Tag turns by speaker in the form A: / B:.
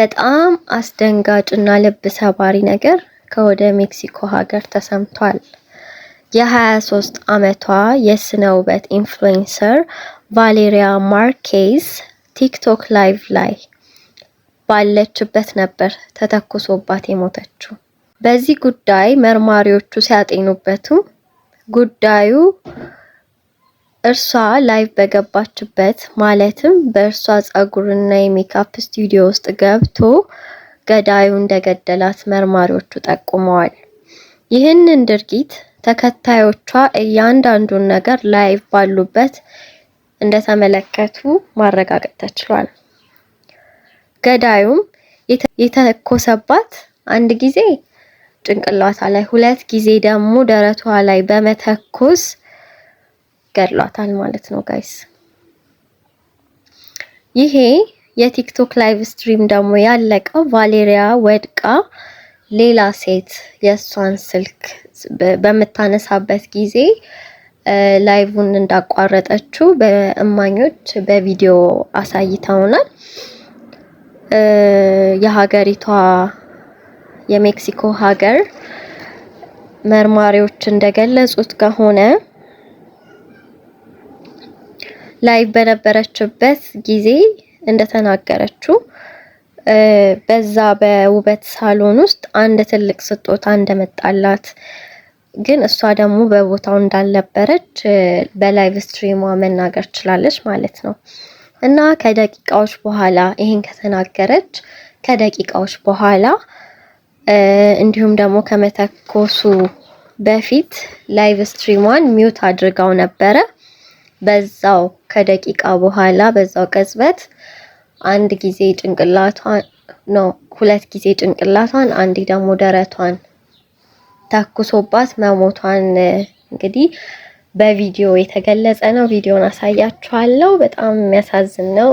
A: በጣም አስደንጋጭና ልብ ሰባሪ ነገር ከወደ ሜክሲኮ ሀገር ተሰምቷል። የ23 ዓመቷ የስነ ውበት ኢንፍሉዌንሰር ቫሌሪያ ማርኬዝ ቲክቶክ ላይቭ ላይ ባለችበት ነበር ተተኩሶባት የሞተችው። በዚህ ጉዳይ መርማሪዎቹ ሲያጤኑበትም ጉዳዩ እርሷ ላይቭ በገባችበት ማለትም በእርሷ ጸጉርና የሜካፕ ስቱዲዮ ውስጥ ገብቶ ገዳዩ እንደገደላት መርማሪዎቹ ጠቁመዋል። ይህንን ድርጊት ተከታዮቿ እያንዳንዱን ነገር ላይቭ ባሉበት እንደተመለከቱ ማረጋገጥ ተችሏል። ገዳዩም የተኮሰባት አንድ ጊዜ ጭንቅላቷ ላይ፣ ሁለት ጊዜ ደግሞ ደረቷ ላይ በመተኮስ ገድሏታል ማለት ነው ጋይስ። ይሄ የቲክቶክ ላይቭ ስትሪም ደግሞ ያለቀው ቫሌሪያ ወድቃ ሌላ ሴት የሷን ስልክ በምታነሳበት ጊዜ ላይቭን እንዳቋረጠችው በእማኞች በቪዲዮ አሳይተውናል። የሀገሪቷ የሜክሲኮ ሀገር መርማሪዎች እንደገለጹት ከሆነ ላይቭ በነበረችበት ጊዜ እንደተናገረችው በዛ በውበት ሳሎን ውስጥ አንድ ትልቅ ስጦታ እንደመጣላት ግን እሷ ደግሞ በቦታው እንዳልነበረች በላይቭ ስትሪሟ መናገር ችላለች ማለት ነው። እና ከደቂቃዎች በኋላ ይሄን ከተናገረች ከደቂቃዎች በኋላ እንዲሁም ደግሞ ከመተኮሱ በፊት ላይቭ ስትሪሟን ሚውት አድርጋው ነበረ። በዛው ከደቂቃ በኋላ በዛው ቅጽበት አንድ ጊዜ ጭንቅላቷን ነው ሁለት ጊዜ ጭንቅላቷን አንዴ ደግሞ ደረቷን ተኩሶባት መሞቷን እንግዲህ በቪዲዮ የተገለጸ ነው። ቪዲዮን አሳያችኋለሁ። በጣም የሚያሳዝን ነው።